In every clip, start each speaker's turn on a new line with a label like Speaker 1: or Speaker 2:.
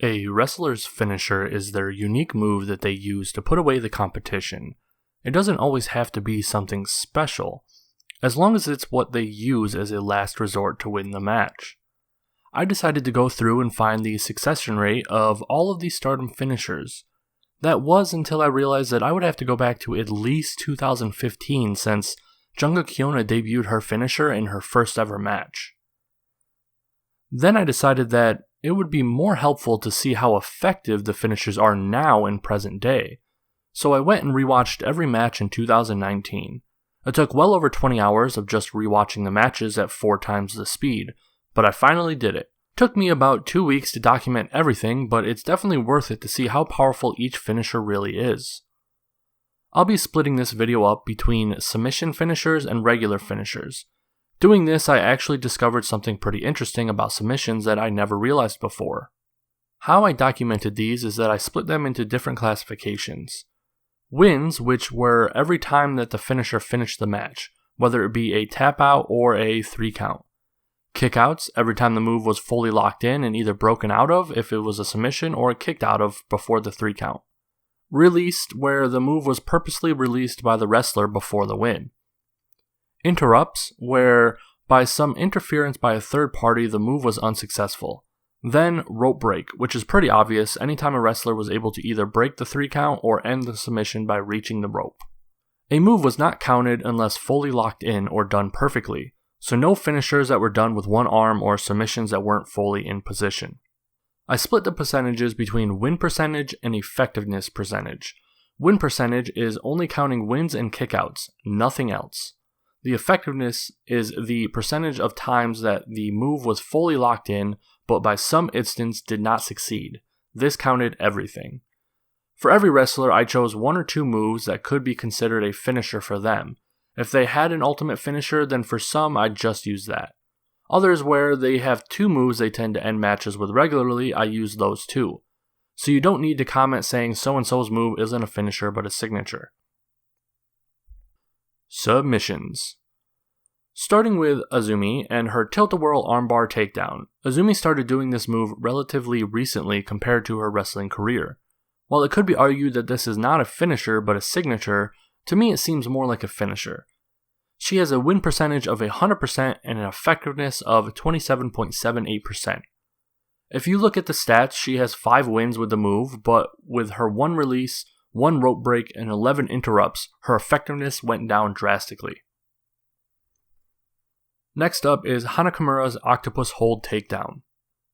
Speaker 1: A wrestler's finisher is their unique move that they use to put away the competition. It doesn't always have to be something special, as long as it's what they use as a last resort to win the match. I decided to go through and find the succession rate of all of these Stardom finishers. That was until I realized that I would have to go back to at least 2015 since Junga Kyona debuted her finisher in her first ever match. Then I decided that it would be more helpful to see how effective the finishers are now in present day, so I went and rewatched every match in 2019. It took well over 20 hours of just rewatching the matches at 4 times the speed, but I finally did it. It took me about 2 weeks to document everything, but it's definitely worth it to see how powerful each finisher really is. I'll be splitting this video up between submission finishers and regular finishers. Doing this, I actually discovered something pretty interesting about submissions that I never realized before. How I documented these is that I split them into different classifications. Wins, which were every time that the finisher finished the match, whether it be a tap out or a 3 count. Kickouts, every time the move was fully locked in and either broken out of if it was a submission or kicked out of before the 3 count. Released, where the move was purposely released by the wrestler before the win. Interrupts, where by some interference by a third party the move was unsuccessful. Then rope break, which is pretty obvious anytime a wrestler was able to either break the 3 count or end the submission by reaching the rope. A move was not counted unless fully locked in or done perfectly, so no finishers that were done with one arm or submissions that weren't fully in position. I split the percentages between win percentage and effectiveness percentage. Win percentage is only counting wins and kickouts, nothing else. The effectiveness is the percentage of times that the move was fully locked in, but by some instance did not succeed. This counted everything. For every wrestler, I chose 1 or 2 moves that could be considered a finisher for them. If they had an ultimate finisher, then for some, I'd just use that. Others where they have 2 moves they tend to end matches with regularly, I use those too. So you don't need to comment saying so-and-so's move isn't a finisher but a signature. Submissions. Starting with Azumi and her tilt-a-whirl armbar takedown, Azumi started doing this move relatively recently compared to her wrestling career. While it could be argued that this is not a finisher but a signature, to me it seems more like a finisher. She has a win percentage of 100% and an effectiveness of 27.78%. If you look at the stats, she has 5 wins with the move, but with her 1 release, 1 rope break, and 11 interrupts, her effectiveness went down drastically. Next up is Hanakamura's Octopus Hold Takedown,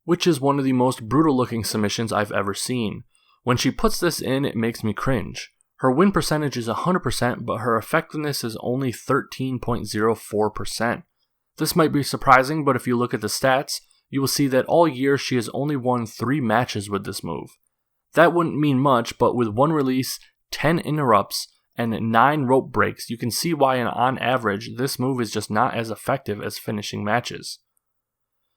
Speaker 1: which is one of the most brutal looking submissions I've ever seen. When she puts this in, it makes me cringe. Her win percentage is 100%, but her effectiveness is only 13.04%. This might be surprising, but if you look at the stats, you will see that all year she has only won 3 matches with this move. That wouldn't mean much, but with 1 release, 10 interrupts, and 9 rope breaks, you can see why on average this move is just not as effective as finishing matches.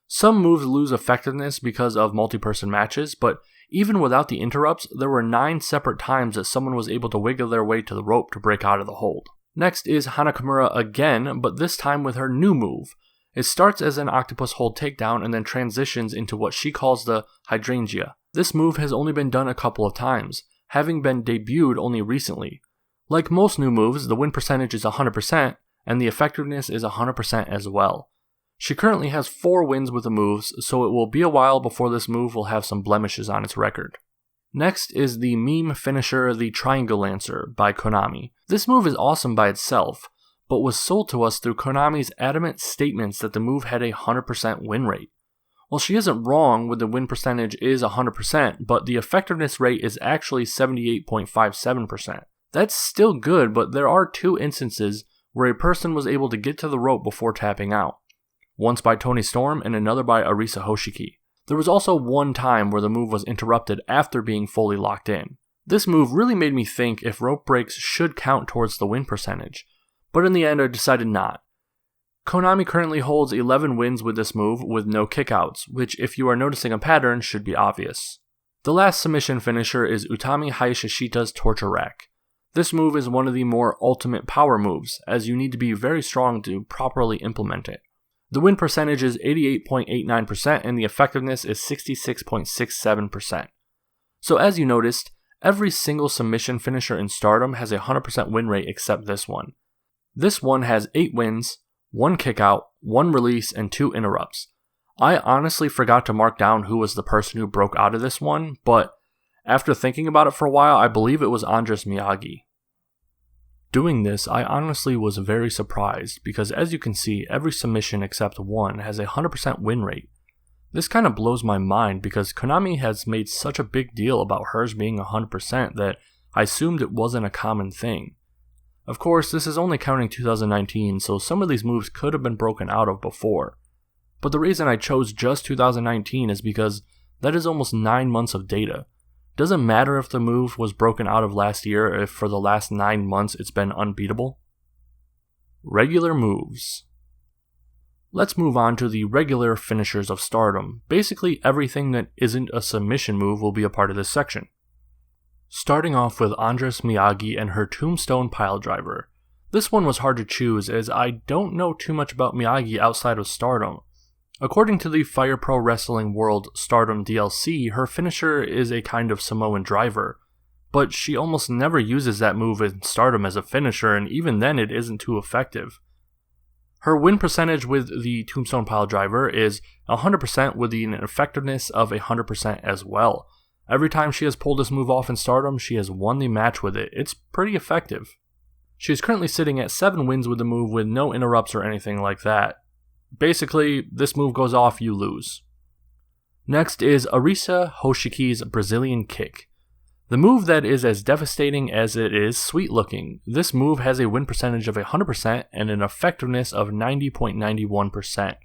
Speaker 1: Some moves lose effectiveness because of multi-person matches, but even without the interrupts, there were 9 separate times that someone was able to wiggle their way to the rope to break out of the hold. Next is Hanakamura again, but this time with her new move. It starts as an octopus hold takedown and then transitions into what she calls the hydrangea. This move has only been done a couple of times, having been debuted only recently. Like most new moves, the win percentage is 100%, and the effectiveness is 100% as well. She currently has 4 wins with the moves, so it will be a while before this move will have some blemishes on its record. Next is the meme finisher, the Triangle Lancer, by Konami. This move is awesome by itself, but was sold to us through Konami's adamant statements that the move had a 100% win rate. Well, she isn't wrong with the win percentage is 100%, but the effectiveness rate is actually 78.57%. That's still good, but there are 2 instances where a person was able to get to the rope before tapping out. Once by Toni Storm and another by Arisa Hoshiki. There was also 1 time where the move was interrupted after being fully locked in. This move really made me think if rope breaks should count towards the win percentage, but in the end I decided not. Konami currently holds 11 wins with this move with no kickouts, which if you are noticing a pattern should be obvious. The last submission finisher is Utami Hayashishita's Torture Rack. This move is one of the more ultimate power moves, as you need to be very strong to properly implement it. The win percentage is 88.89% and the effectiveness is 66.67%. So as you noticed, every single submission finisher in Stardom has a 100% win rate except this one. This one has 8 wins, 1 kickout, 1 release, and 2 interrupts. I honestly forgot to mark down who was the person who broke out of this one, but after thinking about it for a while, I believe it was Andres Miyagi. Doing this, I honestly was very surprised because as you can see, every submission except one has a 100% win rate. This kind of blows my mind because Konami has made such a big deal about hers being 100% that I assumed it wasn't a common thing. Of course, this is only counting 2019, so some of these moves could have been broken out of before. But the reason I chose just 2019 is because that is almost 9 months of data. Doesn't matter if the move was broken out of last year if for the last 9 months it's been unbeatable. Regular moves. Let's move on to the regular finishers of Stardom. Basically everything that isn't a submission move will be a part of this section. Starting off with Andres Miyagi and her Tombstone Piledriver. This one was hard to choose as I don't know too much about Miyagi outside of Stardom. According to the Fire Pro Wrestling World Stardom DLC, her finisher is a kind of Samoan driver, but she almost never uses that move in Stardom as a finisher, and even then it isn't too effective. Her win percentage with the Tombstone Piledriver is 100% with an effectiveness of 100% as well. Every time she has pulled this move off in Stardom, she has won the match with it. It's pretty effective. She is currently sitting at 7 wins with the move with no interrupts or anything like that. Basically, this move goes off, you lose. Next is Arisa Hoshiki's Brazilian Kick. The move that is as devastating as it is sweet looking. This move has a win percentage of 100% and an effectiveness of 90.91%.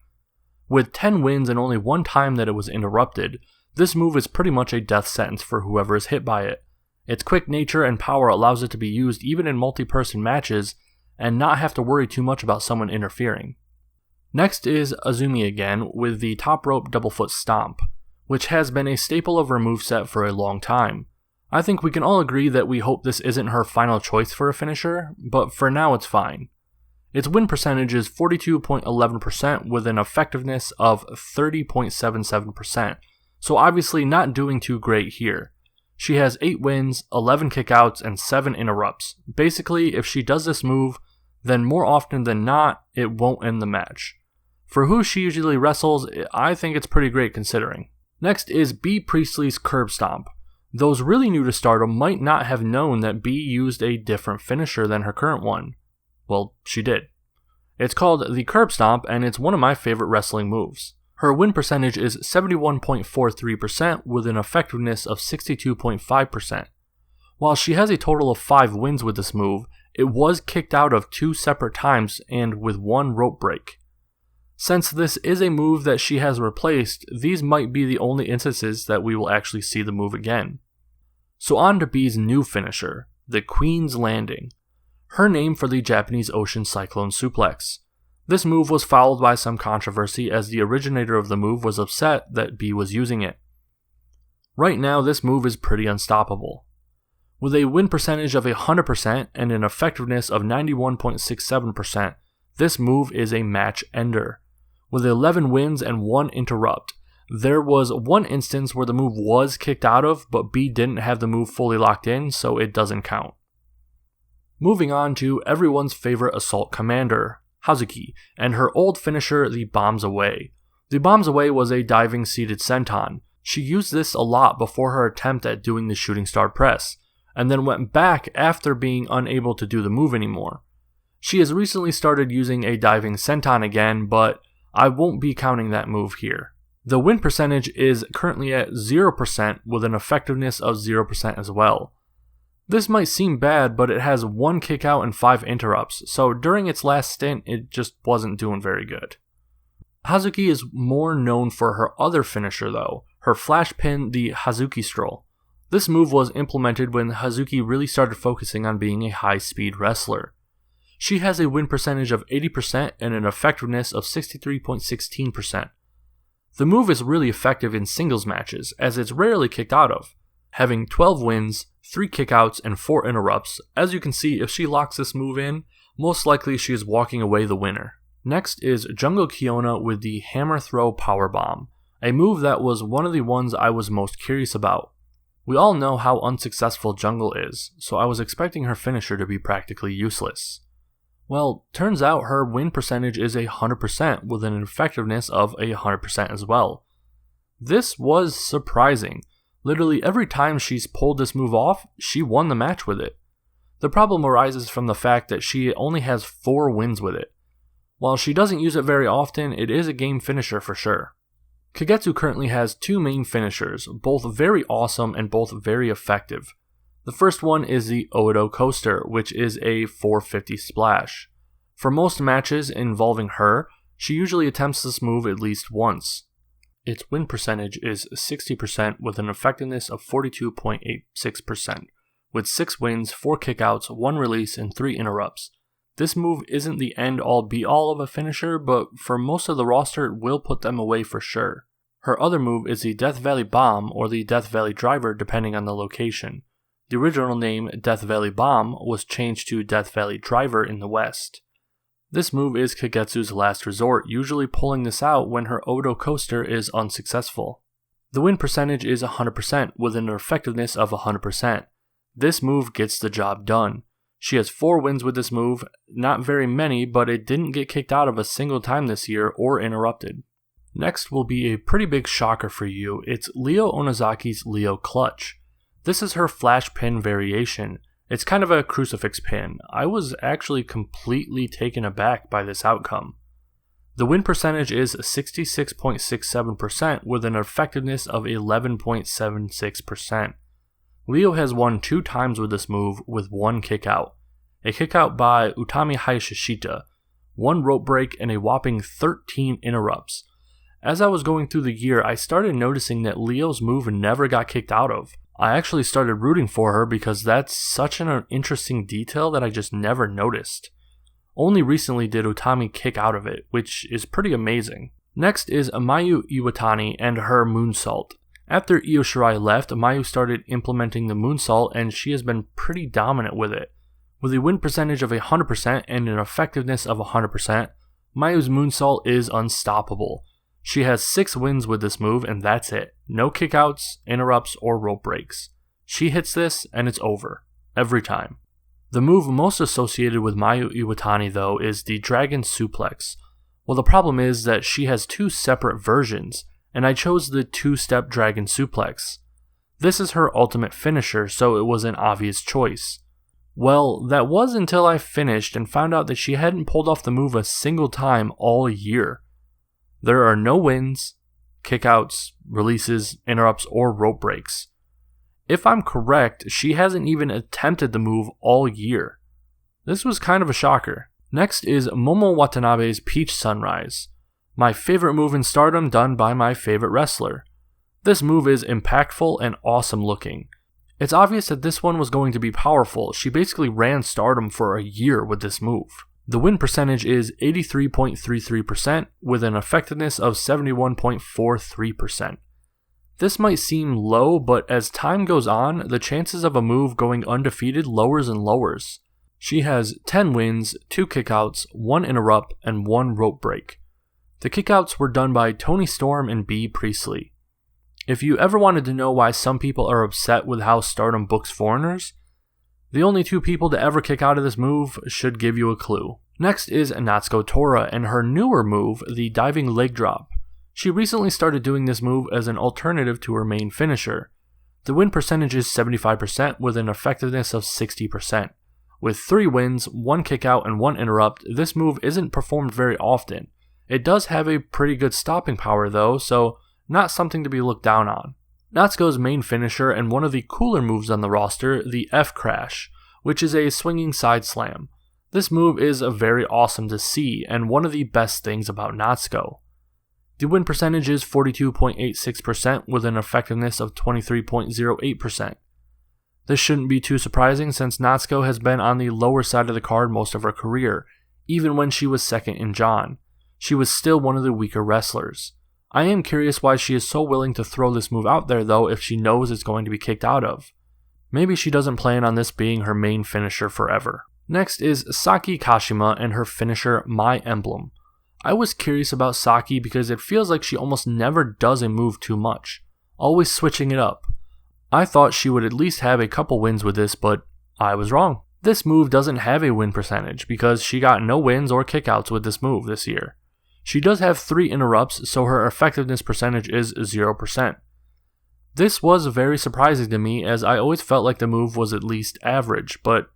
Speaker 1: With 10 wins and only one time that it was interrupted, this move is pretty much a death sentence for whoever is hit by it. Its quick nature and power allows it to be used even in multi-person matches and not have to worry too much about someone interfering. Next is Azumi again with the top rope double foot stomp, which has been a staple of her moveset for a long time. I think we can all agree that we hope this isn't her final choice for a finisher, but for now it's fine. Its win percentage is 42.11% with an effectiveness of 30.77%, so obviously not doing too great here. She has 8 wins, 11 kickouts, and 7 interrupts. Basically, if she does this move, then more often than not, it won't end the match. For who she usually wrestles, I think it's pretty great considering. Next is B. Priestley's Curb Stomp. Those really new to Stardom might not have known that B used a different finisher than her current one. Well, she did. It's called the Curb Stomp, and it's one of my favorite wrestling moves. Her win percentage is 71.43% with an effectiveness of 62.5%. While she has a total of 5 wins with this move, it was kicked out of 2 separate times and with 1 rope break. Since this is a move that she has replaced, these might be the only instances that we will actually see the move again. So on to B's new finisher, the Queen's Landing. Her name for the Japanese Ocean Cyclone Suplex. This move was followed by some controversy as the originator of the move was upset that B was using it. Right now this move is pretty unstoppable. With a win percentage of 100% and an effectiveness of 91.67%, this move is a match ender. With 11 wins and 1 interrupt, there was one instance where the move was kicked out of, but B didn't have the move fully locked in, so it doesn't count. Moving on to everyone's favorite assault commander, Hazuki, and her old finisher, the Bombs Away. The Bombs Away was a diving seated senton. She used this a lot before her attempt at doing the Shooting Star Press, and then went back after being unable to do the move anymore. She has recently started using a diving senton again, but I won't be counting that move here. The win percentage is currently at 0% with an effectiveness of 0% as well. This might seem bad, but it has 1 kickout and 5 interrupts, so during its last stint, it just wasn't doing very good. Hazuki is more known for her other finisher though, her flash pin, the Hazuki Stroll. This move was implemented when Hazuki really started focusing on being a high-speed wrestler. She has a win percentage of 80% and an effectiveness of 63.16%. The move is really effective in singles matches, as it's rarely kicked out of, having 12 wins, 3 kickouts, and 4 interrupts. As you can see, if she locks this move in, most likely she is walking away the winner. Next is Jungle Kiona with the Hammer Throw Powerbomb, a move that was one of the ones I was most curious about. We all know how unsuccessful Jungle is, so I was expecting her finisher to be practically useless. Well, turns out her win percentage is 100% with an effectiveness of 100% as well. This was surprising. Literally every time she's pulled this move off, she won the match with it. The problem arises from the fact that she only has 4 wins with it. While she doesn't use it very often, it is a game finisher for sure. Kagetsu currently has 2 main finishers, both very awesome and both very effective. The first one is the Odo Coaster, which is a 450 splash. For most matches involving her, she usually attempts this move at least once. Its win percentage is 60% with an effectiveness of 42.86%, with 6 wins, 4 kickouts, 1 release, and 3 interrupts. This move isn't the end-all be-all of a finisher, but for most of the roster it will put them away for sure. Her other move is the Death Valley Bomb or the Death Valley Driver depending on the location. The original name Death Valley Bomb was changed to Death Valley Driver in the West. This move is Kagetsu's last resort, usually pulling this out when her Odo Coaster is unsuccessful. The win percentage is 100% with an effectiveness of 100%. This move gets the job done. She has 4 wins with this move, not very many, but it didn't get kicked out of a single time this year or interrupted. Next will be a pretty big shocker for you. It's Leo Onizaki's Leo Clutch. This is her flash pin variation. It's kind of a crucifix pin. I was actually completely taken aback by this outcome. The win percentage is 66.67% with an effectiveness of 11.76%. Leo has won 2 times with this move with 1 kickout. A kickout by Utami Hayashishita, 1 rope break, and a whopping 13 interrupts. As I was going through the year, I started noticing that Leo's move never got kicked out of. I actually started rooting for her because that's such an interesting detail that I just never noticed. Only recently did Utami kick out of it, which is pretty amazing. Next is Mayu Iwatani and her moonsault. After Io Shirai left, Mayu started implementing the moonsault and she has been pretty dominant with it. With a win percentage of 100% and an effectiveness of 100%, Mayu's moonsault is unstoppable. She has 6 wins with this move and that's it. No kickouts, interrupts, or rope breaks. She hits this and it's over. Every time. The move most associated with Mayu Iwatani though is the Dragon Suplex. Well, the problem is that she has 2 separate versions, and I chose the 2-step Dragon Suplex. This is her ultimate finisher, so it was an obvious choice. Well, that was until I finished and found out that she hadn't pulled off the move a single time all year. There are no wins, kickouts, releases, interrupts, or rope breaks. If I'm correct, she hasn't even attempted the move all year. This was kind of a shocker. Next is Momo Watanabe's Peach Sunrise. My favorite move in Stardom done by my favorite wrestler. This move is impactful and awesome looking. It's obvious that this one was going to be powerful. She basically ran Stardom for a year with this move. The win percentage is 83.33% with an effectiveness of 71.43%. This might seem low, but as time goes on, the chances of a move going undefeated lowers and lowers. She has 10 wins, 2 kickouts, 1 interrupt, and 1 rope break. The kickouts were done by Toni Storm and B. Priestley. If you ever wanted to know why some people are upset with how Stardom books foreigners, the only 2 people to ever kick out of this move should give you a clue. Next is Natsuko Tora and her newer move, the diving leg drop. She recently started doing this move as an alternative to her main finisher. The win percentage is 75% with an effectiveness of 60%. With 3 wins, 1 kickout, and 1 interrupt, this move isn't performed very often. It does have a pretty good stopping power though, so not something to be looked down on. Natsuko's main finisher and one of the cooler moves on the roster, the F-Crash, which is a swinging side slam. This move is very awesome to see and one of the best things about Natsuko. The win percentage is 42.86% with an effectiveness of 23.08%. This shouldn't be too surprising since Natsuko has been on the lower side of the card most of her career, even when she was second in John. She was still one of the weaker wrestlers. I am curious why she is so willing to throw this move out there though if she knows it's going to be kicked out of. Maybe she doesn't plan on this being her main finisher forever. Next is Saki Kashima and her finisher My Emblem. I was curious about Saki because it feels like she almost never does a move too much, always switching it up. I thought she would at least have a couple wins with this, but I was wrong. This move doesn't have a win percentage because she got no wins or kickouts with this move this year. She does have 3 interrupts, so her effectiveness percentage is 0%. This was very surprising to me as I always felt like the move was at least average, but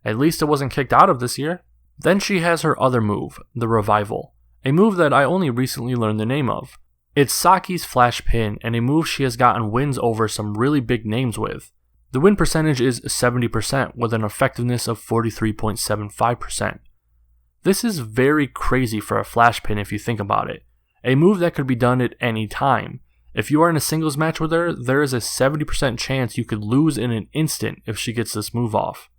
Speaker 1: at least it wasn't kicked out of this year. Then she has her other move, the Revival, a move that I only recently learned the name of. It's Saki's flash pin and a move she has gotten wins over some really big names with. The win percentage is 70% with an effectiveness of 43.75%. This is very crazy for a flash pin if you think about it. A move that could be done at any time. If you are in a singles match with her, there is a 70% chance you could lose in an instant if she gets this move off.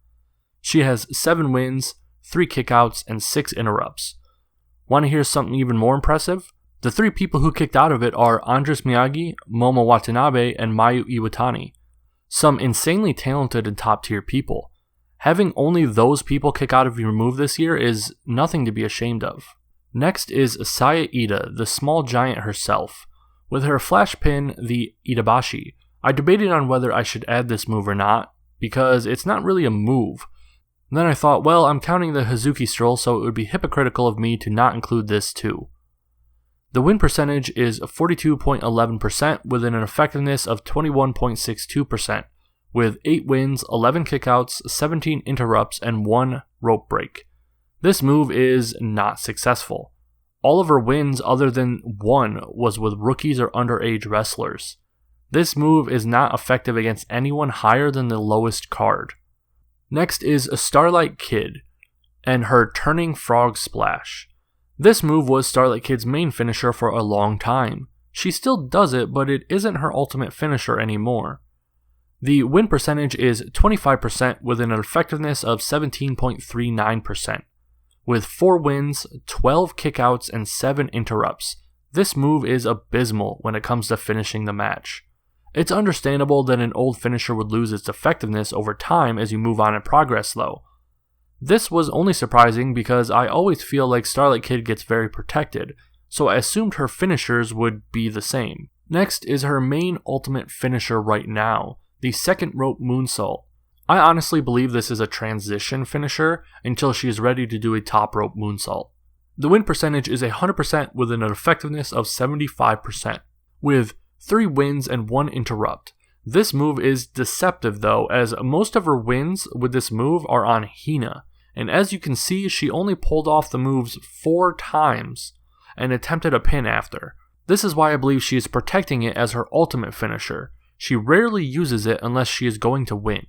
Speaker 1: She has 7 wins, 3 kickouts, and 6 interrupts. Want to hear something even more impressive? The 3 people who kicked out of it are Andres Miyagi, Momo Watanabe, and Mayu Iwatani. Some insanely talented and top tier people. Having only those people kick out of your move this year is nothing to be ashamed of. Next is Saya Ida, the small giant herself. With her flash pin, the Idabashi, I debated on whether I should add this move or not, because it's not really a move. Then I thought, well, I'm counting the Hazuki Stroll, so it would be hypocritical of me to not include this too. The win percentage is 42.11% with an effectiveness of 21.62%, with 8 wins, 11 kickouts, 17 interrupts, and 1 rope break. This move is not successful. All of her wins other than 1 was with rookies or underage wrestlers. This move is not effective against anyone higher than the lowest card. Next is a Starlight Kid and her Turning Frog Splash. This move was Starlight Kid's main finisher for a long time. She still does it, but it isn't her ultimate finisher anymore. The win percentage is 25% with an effectiveness of 17.39%. With 4 wins, 12 kickouts, and 7 interrupts, this move is abysmal when it comes to finishing the match. It's understandable that an old finisher would lose its effectiveness over time as you move on in progress though. This was only surprising because I always feel like Starlight Kid gets very protected, so I assumed her finishers would be the same. Next is her main ultimate finisher right now, the second rope moonsault. I honestly believe this is a transition finisher until she is ready to do a top rope moonsault. The win percentage is 100% with an effectiveness of 75%, with 3 wins and 1 interrupt. This move is deceptive though, as most of her wins with this move are on Hina, and as you can see, she only pulled off the moves 4 times and attempted a pin after. This is why I believe she is protecting it as her ultimate finisher. She rarely uses it unless she is going to win.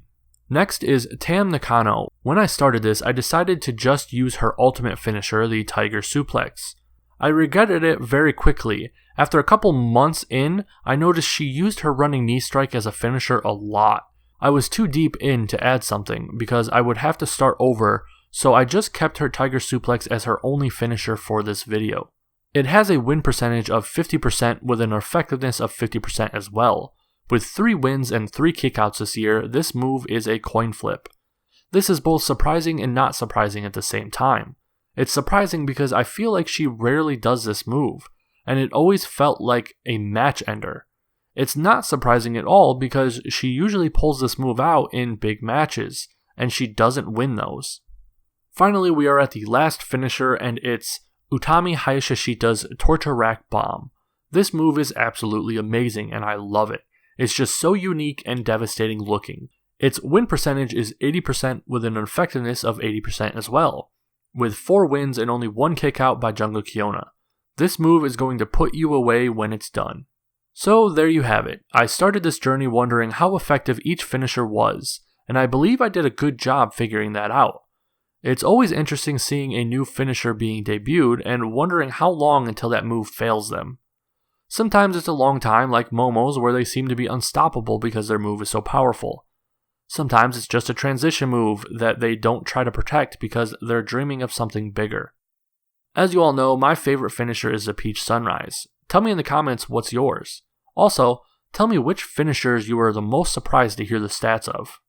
Speaker 1: Next is Tam Nakano. When I started this, I decided to just use her ultimate finisher, the Tiger Suplex. I regretted it very quickly. After a couple months in, I noticed she used her running knee strike as a finisher a lot. I was too deep in to add something because I would have to start over, so I just kept her Tiger Suplex as her only finisher for this video. It has a win percentage of 50% with an effectiveness of 50% as well. With 3 wins and 3 kickouts this year, this move is a coin flip. This is both surprising and not surprising at the same time. It's surprising because I feel like she rarely does this move, and it always felt like a match ender. It's not surprising at all because she usually pulls this move out in big matches, and she doesn't win those. Finally, we are at the last finisher, and it's Utami Hayashishita's Torture Rack Bomb. This move is absolutely amazing, and I love it. It's just so unique and devastating looking. Its win percentage is 80% with an effectiveness of 80% as well, with 4 wins and only 1 kickout by Jungle Kiona. This move is going to put you away when it's done. So there you have it. I started this journey wondering how effective each finisher was, and I believe I did a good job figuring that out. It's always interesting seeing a new finisher being debuted and wondering how long until that move fails them. Sometimes it's a long time, like Momo's, where they seem to be unstoppable because their move is so powerful. Sometimes it's just a transition move that they don't try to protect because they're dreaming of something bigger. As you all know, my favorite finisher is the Peach Sunrise. Tell me in the comments what's yours. Also, tell me which finishers you were the most surprised to hear the stats of.